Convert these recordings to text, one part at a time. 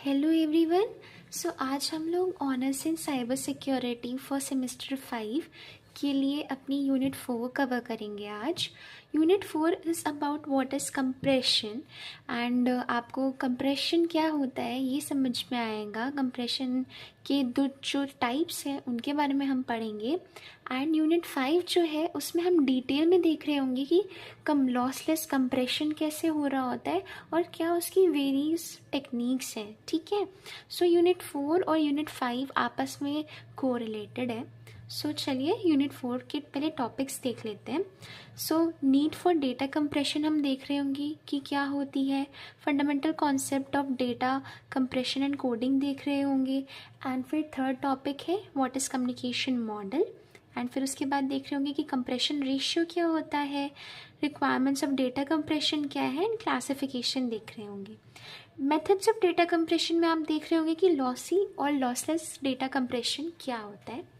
Hello everyone. सो आज हम लोग honours in cyber security for semester 5 के लिए अपनी यूनिट 4 कवर करेंगे। आज unit 4 is about what is compression and आपको कंप्रेशन क्या होता है ये समझ में आएगा। कंप्रेशन के दो जो टाइप्स हैं उनके बारे में हम पढ़ेंगे एंड यूनिट 5 जो है उसमें हम डिटेल में देख रहे होंगे कि लॉसलेस कंप्रेशन कैसे हो रहा होता है और क्या उसकी वेरियस टेक्निक्स हैं। ठीक है, सो यूनिट 4 और यूनिट 5 आपस में कोरिलेटेड है। सो चलिए यूनिट 4 के पहले टॉपिक्स देख लेते हैं। So need for data compression हम देख रहे होंगे कि क्या होती है। Fundamental concept of data compression and coding देख रहे होंगे एंड फिर थर्ड टॉपिक है what is communication model and फिर उसके बाद देख रहे होंगे कि कंप्रेशन रेशियो क्या होता है, रिक्वायरमेंट्स ऑफ डेटा कंप्रेशन क्या है एंड क्लासिफिकेशन देख रहे होंगे। मेथड्स ऑफ डेटा कंप्रेशन में आप देख रहे होंगे कि लॉसी और लॉसलेस डेटा कंप्रेशन क्या होता है।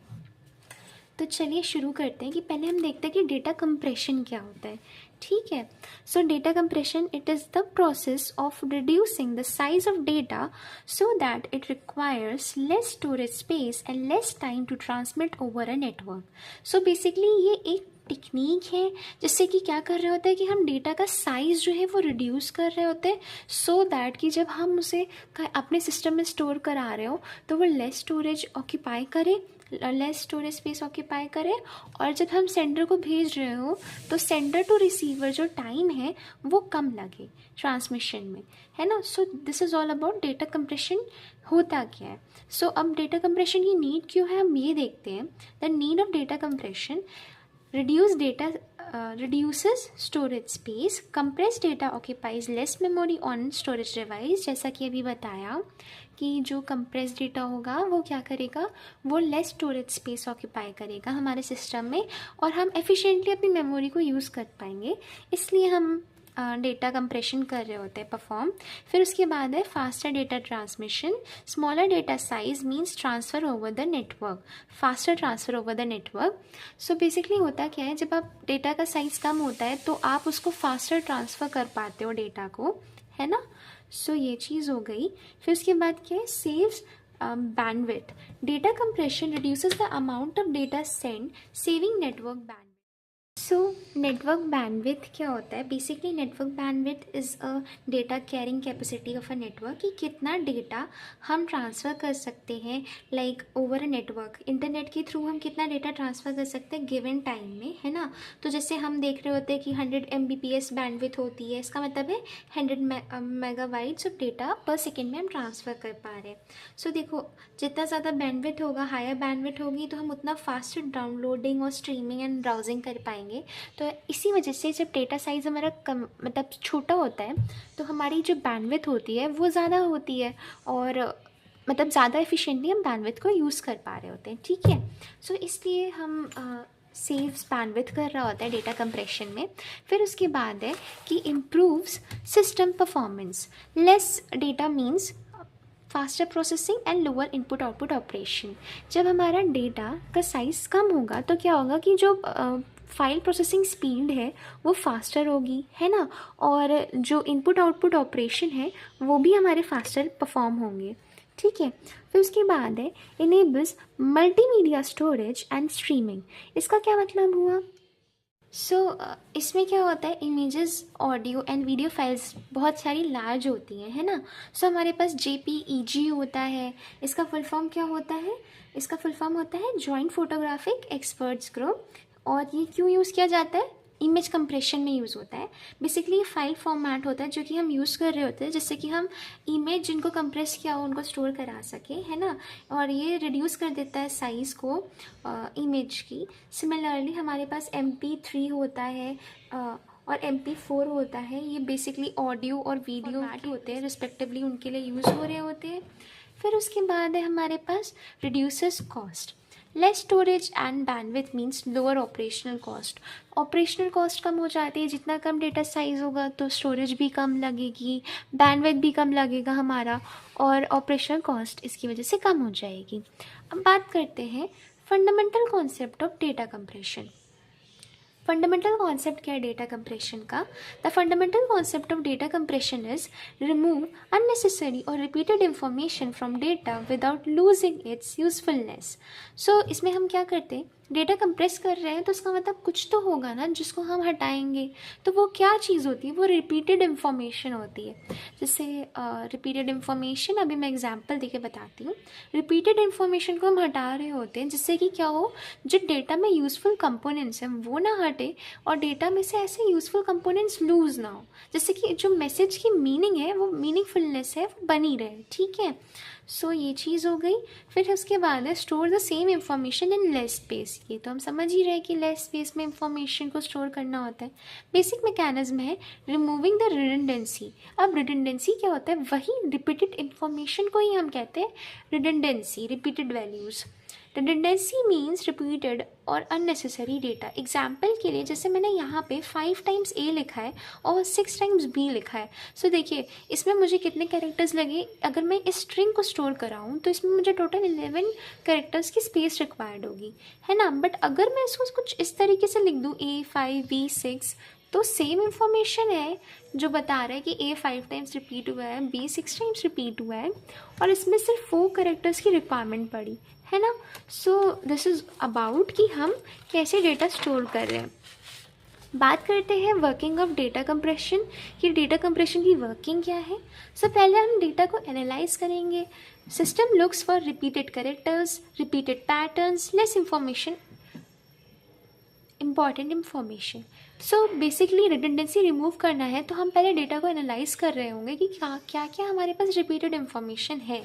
तो चलिए शुरू करते हैं कि पहले हम देखते हैं कि डेटा कंप्रेशन क्या होता है। ठीक है, so data compression it is the process of reducing the size of data so that it requires less storage space and less time to transmit over a network. So basically ये एक technique है जिससे कि क्या कर रहे होते हैं कि हम डेटा का साइज़ जो है वो रिड्यूस कर रहे होते हैं सो दैट कि जब हम उसे अपने सिस्टम में स्टोर करा रहे हो तो वो लेस स्टोरेज ऑक्यूपाई करे, लेस स्टोरेज स्पेस ऑक्यूपाई करे और जब हम सेंडर को भेज रहे हो तो सेंडर टू रिसीवर जो टाइम है वो कम लगे ट्रांसमिशन में, है ना। So this is all about data compression होता क्या है। सो अब डेटा कंप्रेशन की नीड क्यों है हम ये देखते हैं। The need of data compression reduces storage space, compressed data occupies less memory on storage device। जैसा कि अभी बताया कि जो compressed data होगा वो क्या करेगा, वो less storage space ऑक्यूपाई करेगा हमारे सिस्टम में और हम एफिशिएंटली अपनी मेमोरी को यूज़ कर पाएंगे, इसलिए हम डेटा कंप्रेशन कर रहे होते हैं परफॉर्म। फिर उसके बाद है faster data transmission, smaller data size means transfer over the network, faster transfer over the network. So basically होता क्या है, जब आप डेटा का साइज़ कम होता है तो आप उसको फास्टर ट्रांसफ़र कर पाते हो डेटा को, है ना। सो ये चीज़ हो गई। फिर उसके बाद क्या है, saves bandwidth, data compression reduces the amount of data sent, saving network bandwidth। So network bandwidth क्या होता है, basically network bandwidth is a data carrying capacity of a network, कि कितना डेटा हम ट्रांसफ़र कर सकते हैं like over a network, internet के थ्रू हम कितना डेटा ट्रांसफ़र कर सकते हैं गिवन टाइम में, है ना। तो जैसे हम देख रहे होते हैं कि 100 Mbps बैंडविथ होती है, इसका मतलब है 100 मेगाबाइट्स ऑफ डेटा पर सेकेंड में हम ट्रांसफ़र कर पा रहे हैं। सो देखो जितना ज़्यादा बैंडविथ होगा, हायर बैंडविथ होगी तो हम उतना फास्ट डाउनलोडिंग और स्ट्रीमिंग एंड ब्राउजिंग कर पाएंगे। तो इसी वजह से जब डेटा साइज़ हमारा कम मतलब छोटा होता है तो हमारी जो बैंडविथ होती है वो ज़्यादा होती है और मतलब ज़्यादा एफिशिएंटली हम बैंडविथ को यूज़ कर पा रहे होते हैं। ठीक है, सो इसलिए हम सेव्स बैंडविथ कर रहा होता है डेटा कंप्रेशन में। फिर उसके बाद है कि improves system performance, less data means faster processing and lower input output operation. जब हमारा डेटा का साइज़ कम होगा तो क्या होगा कि जो फाइल प्रोसेसिंग स्पीड है वो फास्टर होगी, है ना, और जो इनपुट आउटपुट ऑपरेशन है वो भी हमारे फास्टर परफॉर्म होंगे। ठीक है, फिर उसके बाद है enables multimedia storage and streaming. इसका क्या मतलब हुआ। सो इसमें क्या होता है, images audio and video files बहुत सारी लार्ज होती हैं, है ना। सो हमारे पास JPEG होता है, इसका फुल फॉर्म क्या होता है, इसका फुल फॉर्म होता है जॉइंट फोटोग्राफिक एक्सपर्ट्स ग्रुप। और ये क्यों यूज़ किया जाता है, इमेज कंप्रेशन में यूज़ होता है। बेसिकली ये फाइल फॉर्मेट होता है जो कि हम यूज़ कर रहे होते हैं जिससे कि हम इमेज जिनको कंप्रेस किया हो उनको स्टोर करा सके, है ना। और ये रिड्यूस कर देता है साइज़ को इमेज की। सिमिलरली हमारे पास MP3 होता है और MP4 होता है, ये बेसिकली ऑडियो और वीडियो होते हैं रिस्पेक्टिवली, उनके लिए यूज़ हो रहे होते हैं। फिर उसके बाद है हमारे पास reduces cost, less storage and bandwidth means lower operational cost. Operational cost कम हो जाती है, जितना कम डेटा साइज़ होगा तो स्टोरेज भी कम लगेगी, बैंडविथ भी कम लगेगा हमारा और ऑपरेशनल कॉस्ट इसकी वजह से कम हो जाएगी। अब बात करते हैं fundamental concept of data compression. Fundamental concept क्या है डेटा कंप्रेशन का? The fundamental concept of data compression is remove unnecessary और repeated information from data without losing its usefulness. So इसमें हम क्या करते हैं, डेटा कंप्रेस कर रहे हैं तो उसका मतलब कुछ तो होगा ना जिसको हम हटाएंगे। तो वो क्या चीज़ होती है? वो रिपीटेड इन्फॉर्मेशन होती है। जैसे रिपीटेड इन्फॉर्मेशन, अभी मैं एग्जांपल देके बताती हूँ। रिपीटेड इन्फॉर्मेशन को हम हटा रहे होते हैं जिससे कि क्या हो, जो डेटा में यूज़फुल कंपोनेंट्स हैं वो ना हटे और डेटा में से ऐसे यूज़फुल कंपोनेंट्स लूज़ ना हो, जिससे कि जो मैसेज की मीनिंग है, वो मीनिंगफुलनेस है, वो बनी रहे। ठीक है, सो ये चीज़ हो गई। फिर उसके बाद है store the same information in less space. ये तो हम समझ ही रहे हैं कि लेस स्पेस में इंफॉर्मेशन को स्टोर करना होता है। बेसिक मैकेनिज्म है रिमूविंग द रिडंडेंसी। अब रिडंडेंसी क्या होता है? वही रिपीटेड इंफॉर्मेशन को ही हम कहते हैं redundancy, repeated values. Redundancy means repeated और अननेसेसरी डेटा। एग्जाम्पल के लिए जैसे मैंने यहाँ पे 5 टाइम्स ए लिखा है और 6 टाइम्स बी लिखा है। सो देखिए इसमें मुझे कितने कैरेक्टर्स लगे? अगर मैं इस स्ट्रिंग को स्टोर कराऊँ तो इसमें मुझे टोटल 11 कैरेक्टर्स की स्पेस रिक्वायर्ड होगी, है ना। बट अगर मैं इसको कुछ इस तरीके से लिख दूँ A5 B6, तो सेम इंफॉर्मेशन है जो बता रहा है कि A 5 टाइम्स रिपीट हुआ है, B 6 टाइम्स रिपीट हुआ है और इसमें सिर्फ 4 कैरेक्टर्स की रिक्वायरमेंट पड़ी, है ना। सो दिस इज़ अबाउट कि हम कैसे डेटा स्टोर कर रहे हैं। बात करते हैं वर्किंग ऑफ डेटा कंप्रेशन, कि डेटा कंप्रेशन की वर्किंग क्या है। सो पहले हम डेटा को एनालाइज करेंगे। System looks for repeated characters, repeated patterns, less information, important information. So basically redundancy remove करना है तो हम पहले डेटा को एनालाइज कर रहे होंगे कि क्या क्या हमारे पास रिपीटेड इन्फॉर्मेशन है।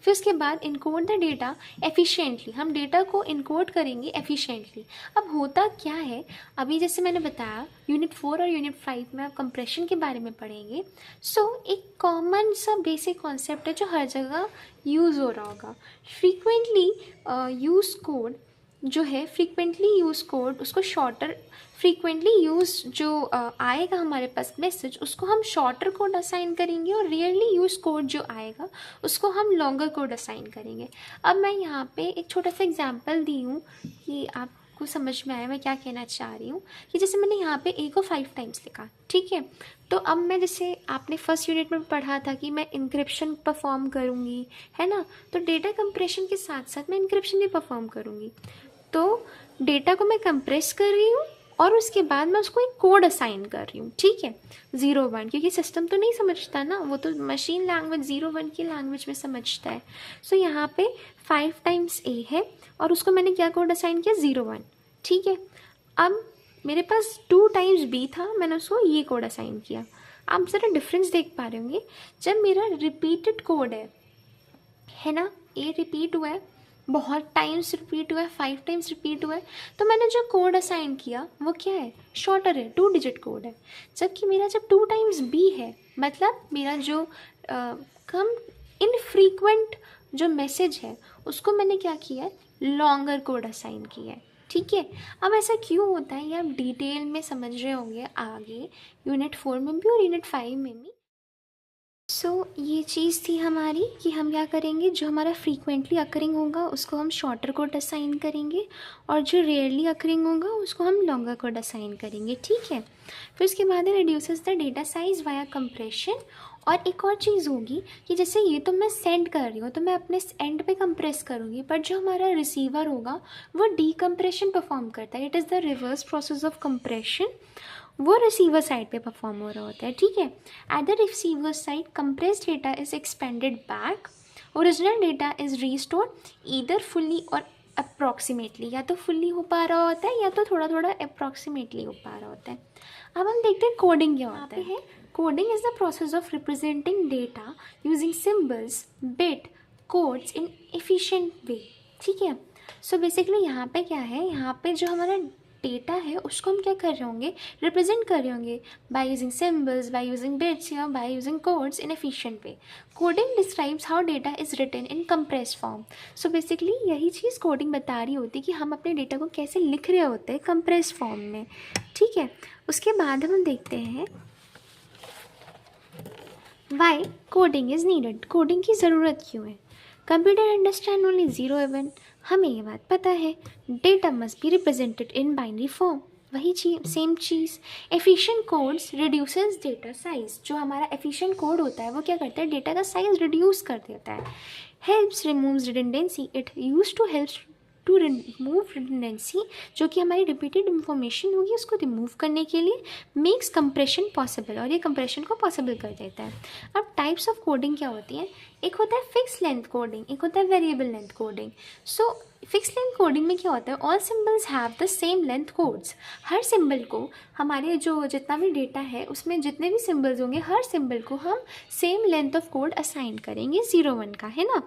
फिर उसके बाद इनकोड द डेटा एफिशिएंटली, हम डेटा को इनकोड करेंगे एफिशिएंटली। अब होता क्या है, अभी जैसे मैंने बताया यूनिट 4 और यूनिट 5 में आप कंप्रेशन के बारे में पढ़ेंगे। सो एक कॉमन सा बेसिक कॉन्सेप्ट है जो हर जगह यूज़ हो रहा होगा। फ्रीक्वेंटली यूज कोड जो है, फ्रीक्वेंटली यूज़ कोड उसको शॉर्टर, फ्रीक्वेंटली यूज़ जो आएगा हमारे पास मैसेज उसको हम शॉर्टर कोड असाइन करेंगे और रेयरली यूज़ कोड जो आएगा उसको हम लॉन्गर कोड असाइन करेंगे। अब मैं यहाँ पे एक छोटा सा एग्जांपल दी हूँ कि आपको समझ में आया मैं क्या कहना चाह रही हूँ। कि जैसे मैंने यहाँ पे A को 5 टाइम्स लिखा, ठीक है। तो अब मैं, जैसे आपने फर्स्ट यूनिट में पढ़ा था कि मैं इंक्रिप्शन परफॉर्म करूँगी, है ना। तो डेटा कंप्रेशन के साथ साथ मैं इंक्रिप्शन भी परफॉर्म करूँगी। तो डेटा को मैं कंप्रेस कर रही हूँ और उसके बाद मैं उसको एक कोड असाइन कर रही हूँ, ठीक है, 0-1, क्योंकि सिस्टम तो नहीं समझता ना, वो तो मशीन लैंग्वेज 0-1 की लैंग्वेज में समझता है। सो यहाँ पे 5 टाइम्स A है और उसको मैंने क्या कोड असाइन किया? 0-1, ठीक है। अब मेरे पास 2 टाइम्स B था, मैंने उसको ये कोड असाइन किया। आप ज़रा डिफरेंस देख पा रहे होंगे, जब मेरा रिपीटेड कोड है ना, A रिपीट हुआ है, बहुत टाइम्स रिपीट हुआ है, 5 टाइम्स रिपीट हुआ है, तो मैंने जो कोड असाइन किया वो क्या है? शॉर्टर है, 2 डिजिट कोड है। जबकि मेरा जब 2 टाइम्स B है, मतलब मेरा जो कम इनफ्रीक्वेंट जो मैसेज है उसको मैंने क्या किया है? लॉन्गर कोड असाइन किया है, ठीक है। अब ऐसा क्यों होता है ये आप डिटेल में समझ रहे होंगे आगे यूनिट 4 में भी और यूनिट 5 में भी। सो ये चीज़ थी हमारी कि हम क्या करेंगे, जो हमारा फ्रीक्वेंटली अकरिंग होगा उसको हम शॉर्टर कोड असाइन करेंगे और जो रेयरली अकरिंग होगा उसको हम लॉन्गर कोड असाइन करेंगे, ठीक है। फिर उसके बाद reduces the data size via compression. और एक और चीज़ होगी कि जैसे ये तो मैं सेंड कर रही हूँ तो मैं अपने एंड पे कंप्रेस करूँगी, बट जो हमारा रिसीवर होगा वो डीकम्प्रेशन परफॉर्म करता है। It is the reverse process of compression, वो रिसीवर साइड पे परफॉर्म हो रहा होता है, ठीक है। At the receiver side compressed data is expanded back, original data is restored either fully और अप्रॉक्सीमेटली, या तो फुल्ली हो पा रहा होता है या तो थोड़ा थोड़ा अप्रॉक्सीमेटली हो पा रहा होता है। अब हम देखते हैं कोडिंग क्या होता है। Coding is the process of representing data using symbols, bit, codes in efficient वे, ठीक है। सो बेसिकली यहाँ पे क्या है, यहाँ पे जो हमारा डेटा है उसको हम क्या कर रहे होंगे? रिप्रेजेंट कर रहे होंगे by using symbols, by using bits या by using codes in efficient way. Coding describes how data is written in compressed form. So basically यही चीज़ कोडिंग बता रही होती है कि हम अपने डेटा को कैसे लिख रहे होते हैं कंप्रेस्ड फॉर्म में, ठीक है। उसके बाद हम देखते हैं why coding is needed, coding की ज़रूरत क्यों है। कंप्यूटर अंडरस्टैंड ओनली 0 इवन, हमें ये बात पता है। Data must be represented in binary form, वही चीज, सेम चीज़। Efficient codes reduces data size. जो हमारा एफिशिएंट कोड होता है वो क्या करता है, डेटा का साइज रिड्यूस कर देता है। Helps removes redundancy. It use to helps to remove redundancy, जो कि हमारी रिपीटेड इंफॉर्मेशन होगी उसको रिमूव करने के लिए। मेक्स कंप्रेशन पॉसिबल, और ये कंप्रेशन को पॉसिबल कर देता है। अब टाइप्स ऑफ कोडिंग क्या होती है, एक होता है फिक्स लेंथ कोडिंग, एक होता है variable length coding. So fix length coding में क्या होता है, all symbols have the same length codes. Her symbol को, हमारे जो जितना भी डेटा है उसमें जितने भी सिंबल्स होंगे, हर सिंबल को हम same length of code assign करेंगे 0 1 का, है ना।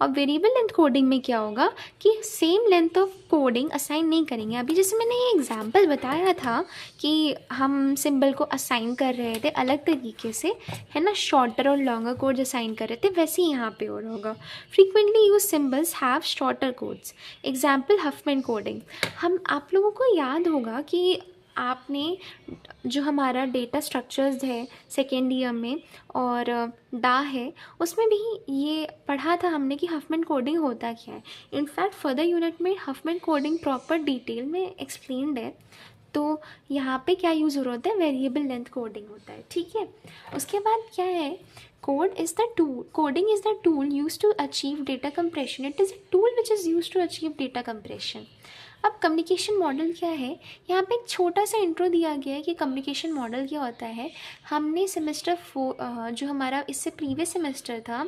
और वेरिएबल लेंथ कोडिंग में क्या होगा कि same length of coding assign नहीं करेंगे। अभी जैसे मैंने ये एग्जाम्पल बताया था कि हम सिंबल को असाइन कर रहे थे अलग तरीके से, है ना, शॉर्टर और लॉन्गर कोड असाइन कर रहे थे, वैसे ही यहाँ पे हो रहा होगा। Frequently use symbols have shorter codes. Example Huffman coding. हम, आप लोगों को याद होगा कि आपने जो हमारा डेटा स्ट्रक्चर्स है सेकेंड ईयर में और डा है, उसमें भी ये पढ़ा था हमने कि हफमैन कोडिंग होता क्या है। इनफैक्ट फर्दर यूनिट में हफमैन कोडिंग प्रॉपर डिटेल में एक्सप्लेन्ड है। तो यहाँ पे क्या यूज़ हो रहा होता है, वेरिएबल लेंथ कोडिंग होता है, ठीक है। उसके बाद क्या है, code is the tool, coding is the tool use to achieve data compression. It is a tool which is use to achieve data compression. अब कम्युनिकेशन मॉडल क्या है, यहाँ पे एक छोटा सा इंट्रो दिया गया है कि कम्युनिकेशन मॉडल क्या होता है। हमने सेमेस्टर 4, जो हमारा इससे प्रीवियस सेमेस्टर था,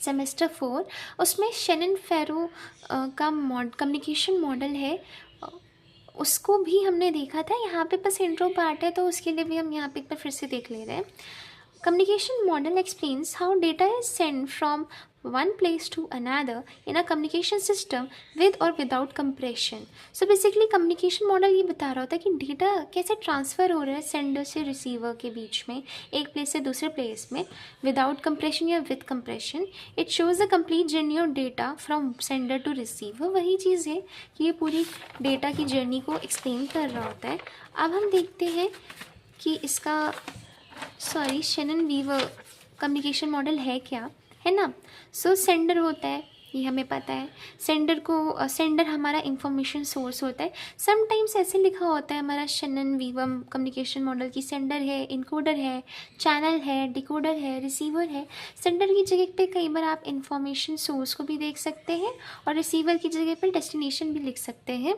सेमेस्टर 4, उसमें शेनन फेरो का कम्युनिकेशन मॉडल है, उसको भी हमने देखा था। यहाँ पे बस इंट्रो पार्ट है तो उसके लिए भी हम यहाँ पे एक बार फिर से देख ले रहे हैं। Communication model explains how data is sent from one place to another in a communication system with or without compression. So basically communication model ये बता रहा होता है कि डेटा कैसे ट्रांसफ़र हो रहा है सेंडर से रिसीवर के बीच में, एक प्लेस से दूसरे प्लेस में, विदाउट कंप्रेशन या with compression. It shows the complete journey of data from sender to receiver. वही चीज़ है कि ये पूरी डेटा की जर्नी को एक्सप्लेन कर रहा होता है। अब हम देखते हैं कि इसका शेनन वीवर कम्युनिकेशन मॉडल है क्या, है ना। सो सेंडर होता है, ये हमें पता है। सेंडर हमारा इंफॉर्मेशन सोर्स होता है। समटाइम्स ऐसे लिखा होता है हमारा शेनन वीवर कम्युनिकेशन मॉडल की सेंडर है, इनकोडर है, चैनल है, डिकोडर है, रिसीवर है। सेंडर की जगह पे कई बार आप इंफॉर्मेशन सोर्स को भी देख सकते हैं और रिसीवर की जगह पर डेस्टिनेशन भी लिख सकते हैं।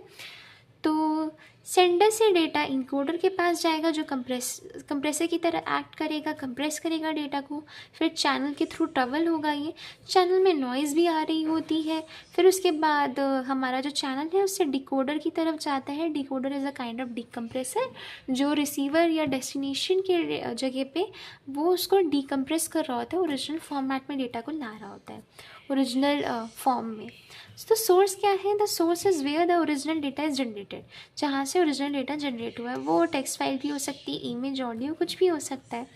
तो सेंडर से डेटा इनकोडर के पास जाएगा जो कंप्रेसर की तरह एक्ट करेगा, कंप्रेस करेगा डेटा को। फिर चैनल के थ्रू ट्रैवल होगा, ये चैनल में नॉइज़ भी आ रही होती है। फिर उसके बाद हमारा जो चैनल है उससे डिकोडर की तरफ जाता है। Decoder is a kind of decompressor, जो रिसीवर या डेस्टिनेशन के जगह पे वो उसको डिकम्प्रेस कर रहा होता है, ओरिजिनल फॉर्मेट में डेटा को ला रहा होता है, ओरिजिनल फॉर्म में। तो सोर्स क्या है, the source is where the original data is generated. जहाँ से ओरिजिनल डेटा जनरेट हुआ है, वो टेक्स्ट फाइल भी हो सकती है, इमेज, ऑडियो, कुछ भी हो सकता है।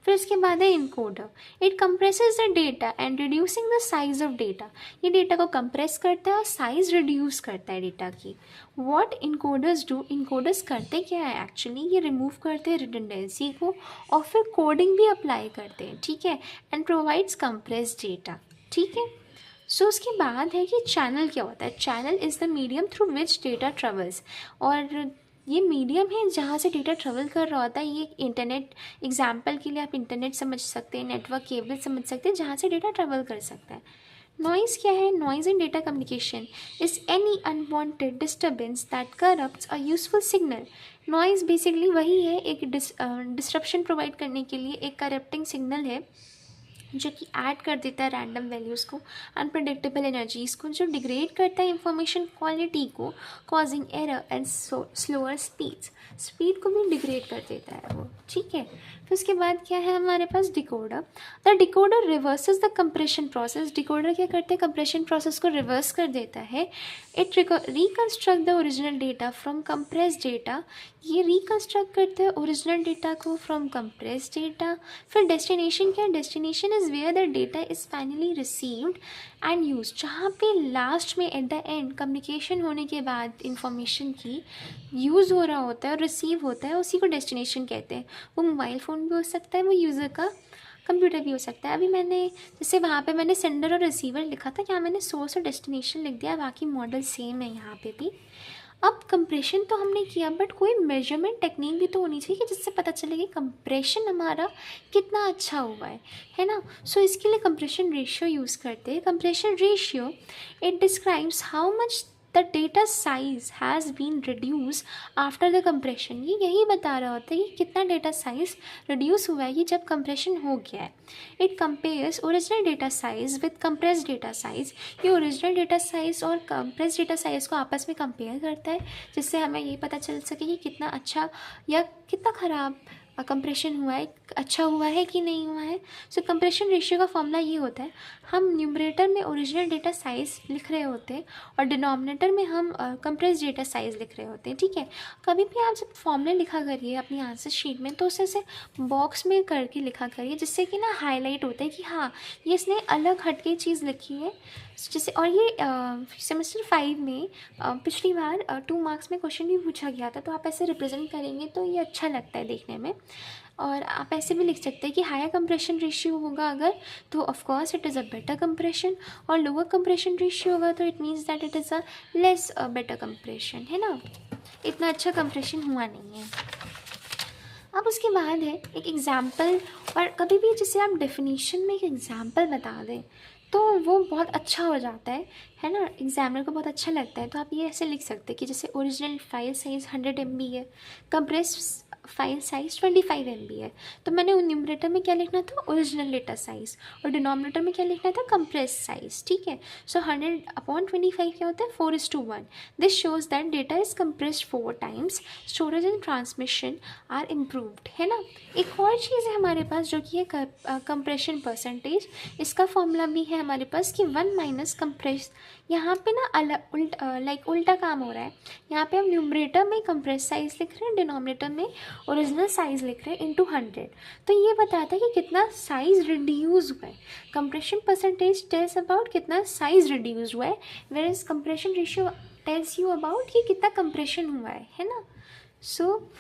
फिर उसके बाद है encoder. It compresses the data and reducing the size of data. ये डेटा को कंप्रेस करता है और साइज रिड्यूस करता है डेटा की। व्हाट इनकोडर्स डू, इनकोडर्स करते क्या है एक्चुअली, ये रिमूव करते हैं रिडंडेंसी को और फिर कोडिंग भी अप्लाई करते हैं, ठीक है, एंड प्रोवाइड्स कंप्रेस्ड डेटा, ठीक है। सो उसके बाद है कि चैनल क्या होता है। Channel is the medium through which data travels, और ये मीडियम है जहाँ से डेटा ट्रेवल कर रहा होता है। ये इंटरनेट, एग्जाम्पल के लिए आप इंटरनेट समझ सकते हैं, नेटवर्क केबल समझ सकते हैं, जहाँ से डेटा ट्रेवल कर सकता है। नॉइज़ क्या है, noise in data communication is any unwanted disturbance that corrupts a useful signal. Noise basically वही है, एक डिस्ट्रप्शन प्रोवाइड करने के लिए एक करप्टिंग सिग्नल है जो कि ऐड कर देता है रैंडम वैल्यूज़ को, अनप्रडिक्टेबल एनर्जीज़ को, जो डिग्रेड करता है इंफॉर्मेशन क्वालिटी को, causing error and slower speed को भी डिग्रेड कर देता है वो, ठीक है। फिर उसके बाद क्या है हमारे पास decoder. The decoder reverses the compression process. Decoder क्या करते हैं, कंप्रेशन प्रोसेस को रिवर्स कर देता है। It reconstruct the original data from compressed data. ये रिकन्स्ट्रक्ट करते हैं ओरिजिनल डेटा को फ्रॉम कंप्रेस्ड डेटा। फिर डेस्टिनेशन क्या है, destination is where the data is finally received and use, जहाँ पे लास्ट में एट द एंड कम्युनिकेशन होने के बाद इंफॉर्मेशन की यूज़ हो रहा होता है और रिसीव होता है, उसी को डेस्टिनेशन कहते हैं। वो मोबाइल फ़ोन भी हो सकता है, वो यूज़र का कंप्यूटर भी हो सकता है। अभी मैंने जैसे वहाँ पे मैंने सेंडर और रिसीवर लिखा था, यहाँ मैंने सोर्स और डेस्टिनेशन लिख दिया, बाकी मॉडल सेम है यहाँ पे भी। अब कंप्रेशन तो हमने किया, बट कोई मेजरमेंट टेक्निक भी तो होनी चाहिए कि जिससे पता चले कि कंप्रेशन हमारा कितना अच्छा हुआ है ना। सो इसके लिए कंप्रेशन रेशियो यूज़ करते हैं। Compression ratio it describes how much the data size has been reduce after the compression. ये यही बता रहा होता है कि कितना डेटा साइज रिड्यूस हुआ है कि जब कंप्रेशन हो गया है। It compares original data size with compress data size. ये ओरिजिनल डेटा साइज और कंप्रेस डेटा साइज को आपस में कंपेयर करता है, जिससे हमें ये पता चल सके कि कितना अच्छा या कितना ख़राब कंप्रेशन हुआ है, अच्छा हुआ है कि नहीं हुआ है। सो कंप्रेशन रेशियो का फॉर्मूला ये होता है, हम न्यूमरेटर में ओरिजिनल डेटा साइज़ लिख रहे होते हैं और डिनोमिनेटर में हम कंप्रेस डेटा साइज़ लिख रहे होते हैं, ठीक है। कभी भी आप जब फॉर्मूले लिखा करिए अपनी आंसर शीट में तो उसे ऐसे बॉक्स में करके लिखा करिए, जिससे कि ना हाईलाइट होता है कि हाँ ये इसने अलग हटके चीज़ लिखी है। जैसे और ये सेमेस्टर 5 में पिछली बार 2 मार्क्स में क्वेश्चन भी पूछा गया था, तो आप ऐसे रिप्रेजेंट करेंगे तो ये अच्छा लगता है देखने में। और आप ऐसे भी लिख सकते हैं कि हायर कंप्रेशन रेशियो होगा अगर, तो of course it is a better compression, और लोअर कंप्रेशन रेशियो होगा तो it means that it is a less better compression, है ना। इतना अच्छा कंप्रेशन हुआ नहीं है। अब उसके बाद है एक एग्ज़ाम्पल, और कभी भी जैसे आप डेफिनेशन में एक एग्ज़ाम्पल बता दें तो वो बहुत अच्छा हो जाता है ना, एग्जामिनर को बहुत अच्छा लगता है। तो आप ये ऐसे लिख सकते हैं कि जैसे ओरिजिनल फाइल साइज़ 100 MB है, कंप्रेस फाइल साइज़ 25 MB है, तो मैंने न्यूमरेटर में क्या लिखना था, ओरिजिनल डेटा साइज़, और डिनोमिनेटर में क्या लिखना था, कंप्रेस साइज़, ठीक है। सो 100/25 क्या होता है, 4:1। This shows that data is compressed 4 times, storage and transmission are improved, है ना। एक और चीज़ है हमारे पास जो कि है कंप्रेशन परसेंटेज। इसका फॉर्मूला भी है हमारे पास कि 1 माइनस कंप्रेस, यहाँ पे ना उल्टा काम हो रहा है। यहाँ पे हम न्यूमरेटर में कंप्रेस साइज़ लिख रहे हैं, डिनोमिनेटर में ओरिजिनल साइज़ लिख रहे हैं इंटू 100। तो ये बताता है कि कितना साइज़ रिड्यूस हुआ है। कंप्रेशन परसेंटेज टेल्स अबाउट कितना साइज़ रिड्यूस हुआ है, where is compression ratio tells you about कि कितना कंप्रेशन हुआ है ना। सो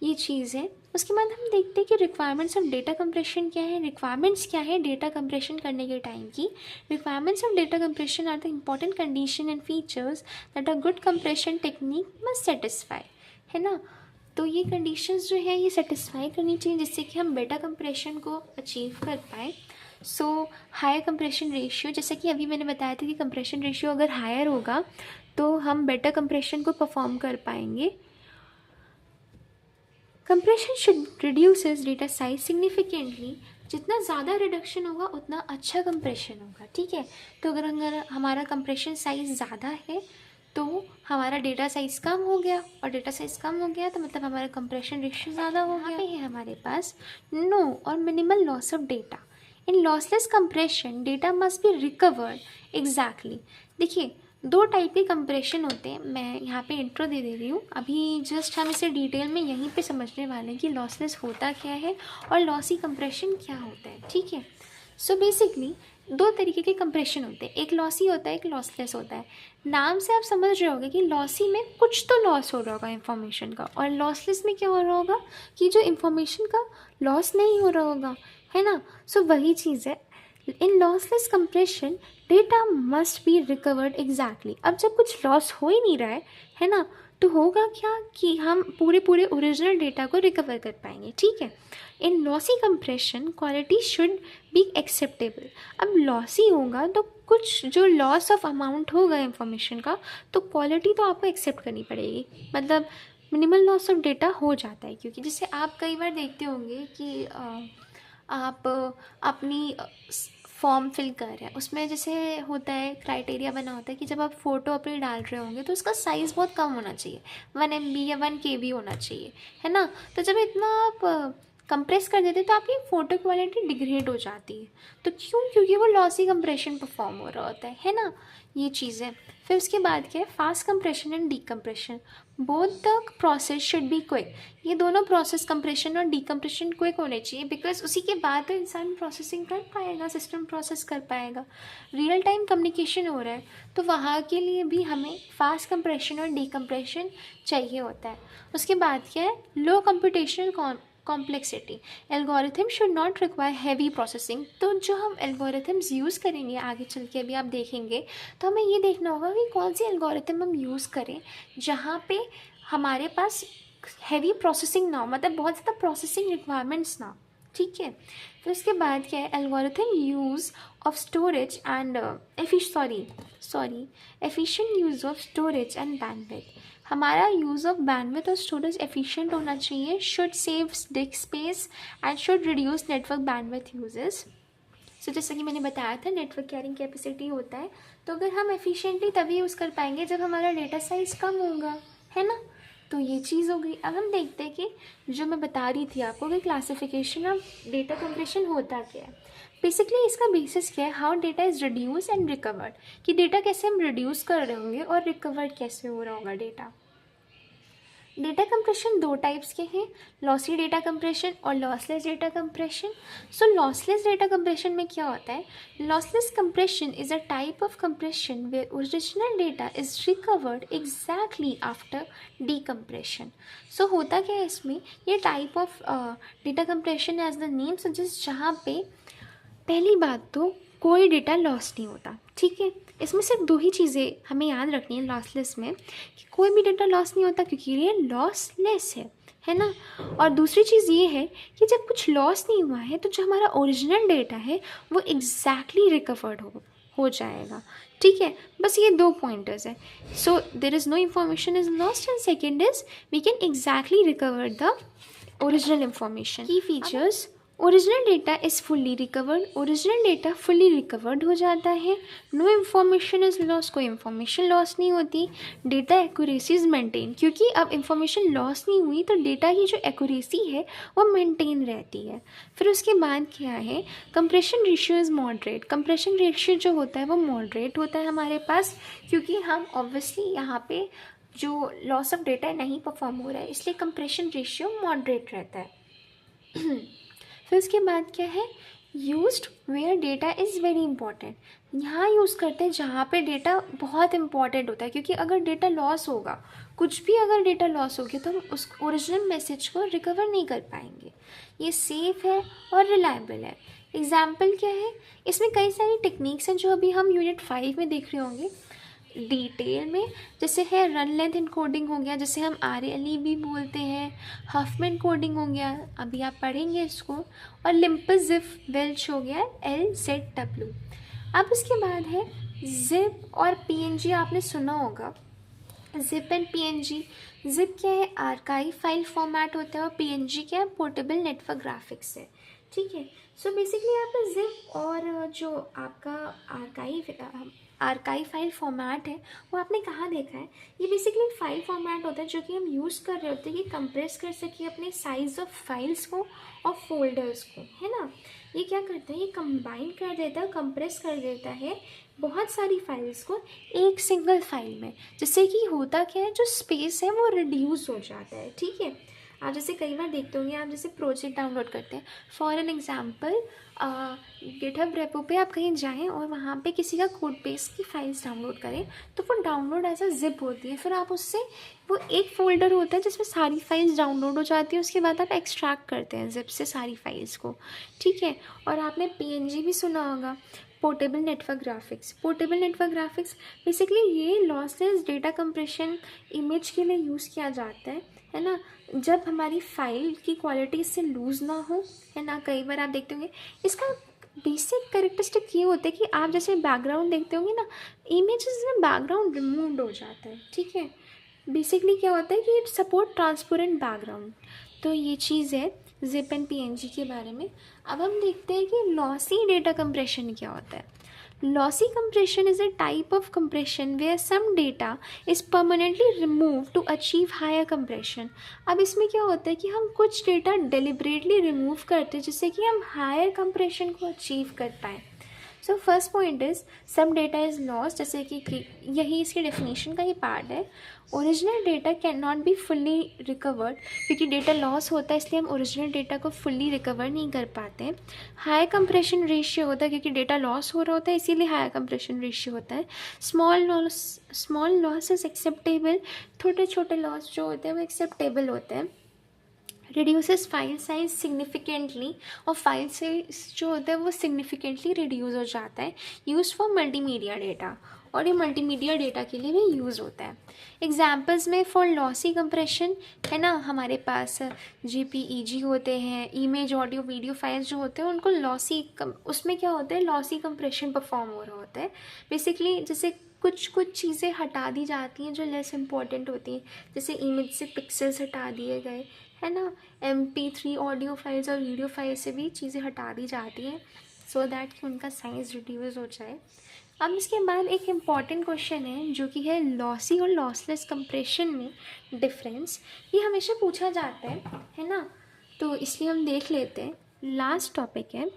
ये चीज़ है। उसके बाद हम देखते हैं कि रिक्वायरमेंट्स ऑफ डेटा कंप्रेशन क्या है, रिक्वायरमेंट्स क्या है डेटा कंप्रेशन करने के टाइम की। Requirements of data compression are the important condition and features that a good compression technique must satisfy, है ना। तो ये कंडीशंस जो है ये सेटिस्फाई करनी चाहिए जिससे कि हम बेटा कंप्रेशन को अचीव कर पाएँ। सो हायर कंप्रेशन रेशियो, जैसे कि अभी मैंने बताया था कि कंप्रेशन रेशियो अगर हायर होगा तो हम बेटर कंप्रेशन को परफॉर्म कर पाएंगे। Compression should reduces data size significantly. जितना ज़्यादा रिडक्शन होगा उतना अच्छा कंप्रेशन होगा, ठीक है। तो अगर हमारा कंप्रेशन साइज़ ज़्यादा है तो हमारा डेटा साइज़ कम हो गया, और डेटा साइज़ कम हो गया तो मतलब हमारा कंप्रेशन रेशियो ज़्यादा हो गया। यहाँ पे है हमारे पास नो और minimal loss of data. In lossless compression data must be recovered exactly. देखिए 2 टाइप के कंप्रेशन होते हैं, मैं यहाँ पे इंट्रो दे रही हूँ। अभी जस्ट हम इसे डिटेल में यहीं पे समझने वाले हैं कि लॉसलेस होता क्या है और लॉसी कंप्रेशन क्या होता है, ठीक है। सो बेसिकली 2 तरीके के कंप्रेशन होते हैं, एक लॉसी होता है, एक लॉसलेस होता है। नाम से आप समझ रहे होगे कि लॉसी में कुछ तो लॉस हो रहा होगा इन्फॉर्मेशन का, और लॉसलेस में क्या हो रहा होगा कि जो इन्फॉर्मेशन का लॉस नहीं हो रहा होगा, है ना। सो वही चीज़ है। In lossless compression data must be recovered exactly. अब जब कुछ लॉस हो ही नहीं रहा है ना, तो होगा क्या कि हम पूरे ओरिजिनल डेटा को रिकवर कर पाएंगे, ठीक है। In lossy compression quality should be acceptable. अब लॉसी होगा तो कुछ जो लॉस ऑफ अमाउंट होगा इंफॉर्मेशन का, तो क्वालिटी तो आपको एक्सेप्ट करनी पड़ेगी। मतलब मिनिमल लॉस ऑफ डेटा हो जाता है, क्योंकि जैसे आप कई बार देखते होंगे कि आप अपनी फॉर्म फिल कर रहे हैं, उसमें जैसे होता है क्राइटेरिया बना होता है कि जब आप फ़ोटो अपनी डाल रहे होंगे तो उसका साइज़ बहुत कम होना चाहिए, 1 MB या 1 KB होना चाहिए, है ना। तो जब इतना आप कंप्रेस कर देते तो आपकी फ़ोटो क्वालिटी डिग्रेड हो जाती है। तो क्योंकि वो लॉसी कंप्रेशन परफॉर्म हो रहा होता है ना, ये चीज़ें। फिर उसके बाद क्या है, fast compression and decompression. Both the process should be quick. ये दोनों प्रोसेस कंप्रेशन और डीकम्प्रेशन क्विक होने चाहिए, बिकॉज उसी के बाद तो इंसान प्रोसेसिंग कर पाएगा, सिस्टम प्रोसेस कर पाएगा। रियल टाइम कम्युनिकेशन हो रहा है तो वहाँ के लिए भी हमें फास्ट कंप्रेशन और डीकम्प्रेशन चाहिए होता है। उसके बाद क्या है, low computational complexity, algorithm should not require heavy processing. तो जो हम एल्गोरिथम्स यूज़ करेंगे आगे चल के, अभी आप देखेंगे, तो हमें ये देखना होगा कि कौन सी एल्गोरिथम हम यूज़ करें जहाँ पे हमारे पास हैवी प्रोसेसिंग ना हो, मतलब बहुत ज़्यादा प्रोसेसिंग रिक्वायरमेंट्स ना, ठीक है। फिर उसके बाद क्या है, algorithm use of storage and efficient use of storage and bandwidth. हमारा यूज़ ऑफ बैंडविड्थ और स्टोरेज एफिशिएंट होना चाहिए, should save disk space and should reduce network bandwidth usages. So जैसा कि मैंने बताया था, नेटवर्क कैरिंग कैपेसिटी होता है, तो अगर हम एफिशिएंटली तभी यूज़ कर पाएंगे जब हमारा डेटा साइज़ कम होगा, है ना। तो ये चीज़ हो गई। अब हम देखते हैं कि जो मैं बता रही थी आपको कि क्लासिफिकेशन ऑफ डेटा कंप्रेशन होता क्या है। बेसिकली इसका बेसिस क्या है, how data is reduce and recovered, कि डेटा कैसे हम रिड्यूस कर रहे होंगे और रिकवर्ड कैसे हो रहा होगा डेटा। डेटा कंप्रेशन दो टाइप्स के हैं, लॉसी डेटा कंप्रेशन और lossless data compression. So lossless data compression में क्या होता है, lossless compression is a type of compression where original data is recovered exactly after decompression. So होता क्या है इसमें, ये type of data compression as the name suggest, जहाँ पे पहली बात तो कोई डेटा लॉस नहीं होता, ठीक है। इसमें सिर्फ दो ही चीज़ें हमें याद रखनी है लॉसलेस में, कि कोई भी डेटा लॉस नहीं होता क्योंकि ये लॉसलेस है ना। और दूसरी चीज़ ये है कि जब कुछ लॉस नहीं हुआ है तो जो हमारा ओरिजिनल डेटा है वो एग्जैक्टली रिकवर्ड हो जाएगा, ठीक है। बस ये दो पॉइंटर्स है। So there is no information is lost and second is we can exactly recover the original information. Key features, original data is fully recovered, original data fully recovered हो जाता है। नो इन्फॉर्मेशन इज़ लॉस, कोई information loss नहीं होती। Data accuracy is maintain, क्योंकि अब information loss नहीं हुई तो डेटा की जो एक्यूरेसी है वो मेंटेन रहती है। फिर उसके बाद क्या है, compression ratio is moderate, compression ratio जो होता है वो मॉडरेट होता है हमारे पास, क्योंकि हम ऑब्वियसली यहाँ पे जो लॉस ऑफ डेटा नहीं परफॉर्म हो रहा है, इसलिए कंप्रेशन रेशियो मॉडरेट रहता है। फिर उसके बाद क्या है, used where data is very important, यहाँ यूज़ करते हैं जहाँ पे डेटा बहुत इंपॉर्टेंट होता है, क्योंकि अगर डेटा लॉस होगा, कुछ भी अगर डेटा लॉस हो गया तो हम उस ओरिजिनल मैसेज को रिकवर नहीं कर पाएंगे। ये सेफ़ है और रिलायबल है। एग्जाम्पल क्या है, इसमें कई सारी टेक्निक्स हैं जो अभी हम यूनिट 5 में देख रहे होंगे डिटेल में, जैसे है रन लेंथ इनकोडिंग हो गया, जैसे हम RLE भी बोलते हैं, हफमैन कोडिंग हो गया, अभी आप पढ़ेंगे इसको, और लिम्पस जिप वेल्च हो गया LZW। अब उसके बाद है जिप और PNG, आपने सुना होगा जिप एंड PNG। जिप क्या है, आर्काइव फाइल फॉर्मेट होता है, और PNG क्या है, पोर्टेबल नेटवर्क ग्राफिक्स है, ठीक है। सो बेसिकली यहाँ पे जिप और जो आपका आर्काइव फाइल फॉर्मेट है वो आपने कहाँ देखा है, ये बेसिकली फाइल फॉर्मेट होता है जो कि हम यूज़ कर रहे होते हैं कि कंप्रेस कर सके अपने साइज़ ऑफ फाइल्स को और फोल्डर्स को, है ना। ये क्या करता है, ये कंबाइन कर देता है, कंप्रेस कर देता है बहुत सारी फाइल्स को एक सिंगल फाइल में, जिससे कि होता क्या है, जो स्पेस है वो रिड्यूस हो जाता है, ठीक है। आप जैसे कई बार देखते होंगे, आप जैसे प्रोजेक्ट डाउनलोड करते हैं, for an example GitHub repo पे आप कहीं जाएं और वहाँ पे किसी का कोड बेस की फाइल्स डाउनलोड करें, तो वो डाउनलोड एज अ जिप होती है। फिर आप उससे, वो एक फ़ोल्डर होता है जिसमें सारी फाइल्स डाउनलोड हो जाती है, उसके बाद आप एक्सट्रैक्ट करते हैं जिप से सारी फाइल्स को, ठीक है। और आपने PNG भी सुना होगा, portable network graphics. Portable network graphics basically ये लॉसलेस डेटा कंप्रेशन इमेज के लिए यूज़ किया जाता है ना, जब हमारी फाइल की क्वालिटी इससे लूज़ ना हो, है ना। कई बार आप देखते होंगे, इसका बेसिक कैरेक्टरिस्टिक ये होता है कि आप जैसे बैकग्राउंड देखते होंगे ना, इमेजेस में बैकग्राउंड रिमूव्ड हो जाता है, ठीक है। बेसिकली क्या होता है कि इट सपोर्ट ट्रांसपेरेंट बैकग्राउंड। तो ये चीज़ है जिप एंड PNG के बारे में। अब हम देखते हैं कि लॉसी डेटा कंप्रेशन क्या होता है। Lossy compression is a type of compression where some data is permanently removed to achieve higher compression। अब इसमें क्या होता है कि हम कुछ डेटा deliberately remove करते हैं जिससे कि हम higher compression को achieve कर पाएँ। So first point is some data is lost, जैसे कि यही इसकी डेफिनेशन का ही पार्ट है। Original data can not be fully recovered, क्योंकि डेटा लॉस होता है इसलिए हम ओरिजिनल डेटा को फुल्ली रिकवर नहीं कर पाते। हाई कंप्रेशन रेशियो होता है क्योंकि डेटा लॉस हो रहा होता है, इसीलिए हाई कंप्रेशन रेशियो होता है। स्मॉल लॉस इज एक्सेप्टेबल, छोटे छोटे लॉस जो होते हैं वो एक्सेप्टेबल होते हैं। रिड्यूसेस फाइल साइज सिग्निफिकेंटली, और फाइल साइज जो होता है वो सिग्निफिकेंटली रिड्यूस हो जाता है, यूज फॉर मल्टीमीडिया डेटा, और ये मल्टीमीडिया डेटा के लिए भी यूज़ होता है। एग्जाम्पल्स में फॉर लॉसी कंप्रेशन है ना, हमारे पास JPEG होते हैं, इमेज ऑडियो वीडियो फाइल्स जो होते हैं उनको लॉसी उसमें क्या होता है, लॉसी कंप्रेशन परफॉर्म हो रहा होता है। बेसिकली जैसे कुछ कुछ चीज़ें हटा दी जाती हैं जो लेस इम्पॉर्टेंट होती हैं, जैसे इमेज से पिक्सल्स हटा दिए गए है ना, MP3 ऑडियो फाइल्स और वीडियो फाइल्स से भी चीज़ें हटा दी जाती हैं सो दैट कि उनका साइज़ रिड्यूस हो जाए। अब इसके बाद एक इम्पॉर्टेंट क्वेश्चन है जो कि है लॉसी और लॉसलेस कंप्रेशन में डिफरेंस। ये हमेशा पूछा जाता है ना, तो इसलिए हम देख लेते हैं। लास्ट टॉपिक है,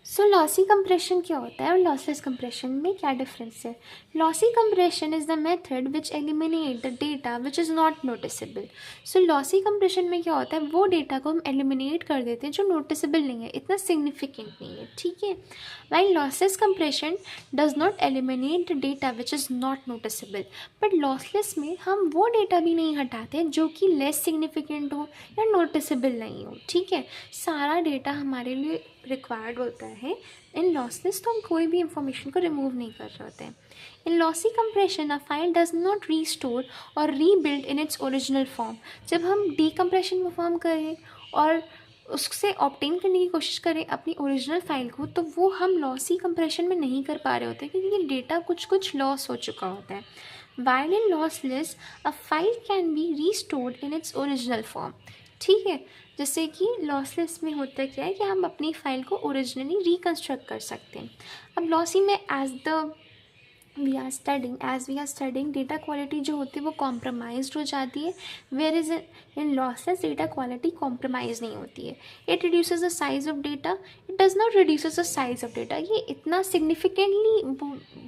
सो लॉसी कंप्रेशन क्या होता है और लॉसलेस कंप्रेशन में क्या डिफरेंस है। Lossy compression is the method which eliminate the data which is not noticeable. So lossy compression में क्या होता है, वो डेटा को हम एलिमिनेट कर देते हैं जो नोटिसेबल नहीं है, इतना सिग्निफिकेंट नहीं है, ठीक है। While lossless compression does not eliminate the data which is not noticeable, but lossless में हम वो डेटा भी नहीं हटाते जो कि लेस सिग्निफिकेंट हो या नोटिसेबल नहीं हो, ठीक है। सारा डेटा हमारे लिए रिक्वायर्ड होता है। इन लॉसलेस तो हम कोई भी इंफॉर्मेशन को रिमूव नहीं कर रहे होते हैं। In lossy compression a file does not restore और rebuild in its original form. जब हम डीकम्प्रेशन परफॉर्म करें और उससे ऑब्टेन करने की कोशिश करें अपनी ओरिजिनल फाइल को, तो वो हम लॉसी कंप्रेशन में नहीं कर पा रहे होते क्योंकि ये डेटा कुछ लॉस हो चुका होता है। While in lossless a file can be restored in its original form, ठीक है। जैसे कि लॉसलेस में होता क्या है कि हम अपनी फ़ाइल को ओरिजिनली रिकन्स्ट्रक्ट कर सकते हैं। अब लॉसी में as we are studying data quality जो होती है वो कॉम्प्रोमाइज़ हो जाती है, where is in lossless data quality compromise नहीं होती है। It reduces the size of data, it does not reduces the size of data. ये इतना सिग्निफिकेंटली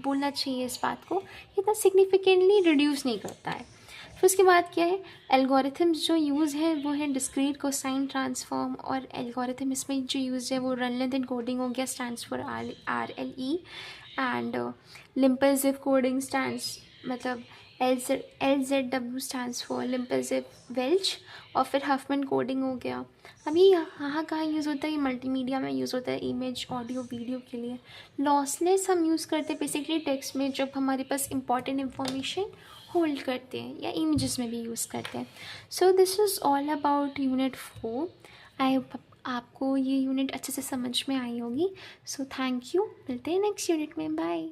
बोलना चाहिए इस बात को, इतना सिग्निफिकेंटली रिड्यूस नहीं करता है। फिर उसके बाद क्या है, एल्गोरिथम्स जो यूज़ है वो है डिस्क्रीट कोसाइन ट्रांसफॉर्म, और एल्गोरिथम इसमें जो यूज़ है वो रन लेंथ एन्कोडिंग हो गया, stands for RLE, and Lempel Ziv coding stands मतलब LZW stands for Lempel Ziv Welch, और फिर हफमैन कोडिंग हो गया। अभी यहाँ कहाँ यूज़ होता है, ये मल्टीमीडिया में यूज़ होता है, इमेज ऑडियो वीडियो के लिए। लॉसलेस हम यूज़ करते हैं बेसिकली टेक्स्ट में, जब हमारे पास इंपॉर्टेंट इंफॉर्मेशन होल्ड करते हैं, या इमेजेस में भी यूज़ करते हैं। So this is all about unit 4। I hope आपको ये यूनिट अच्छे से समझ में आई होगी। सो थैंक यू, मिलते हैं नेक्स्ट यूनिट में, बाय।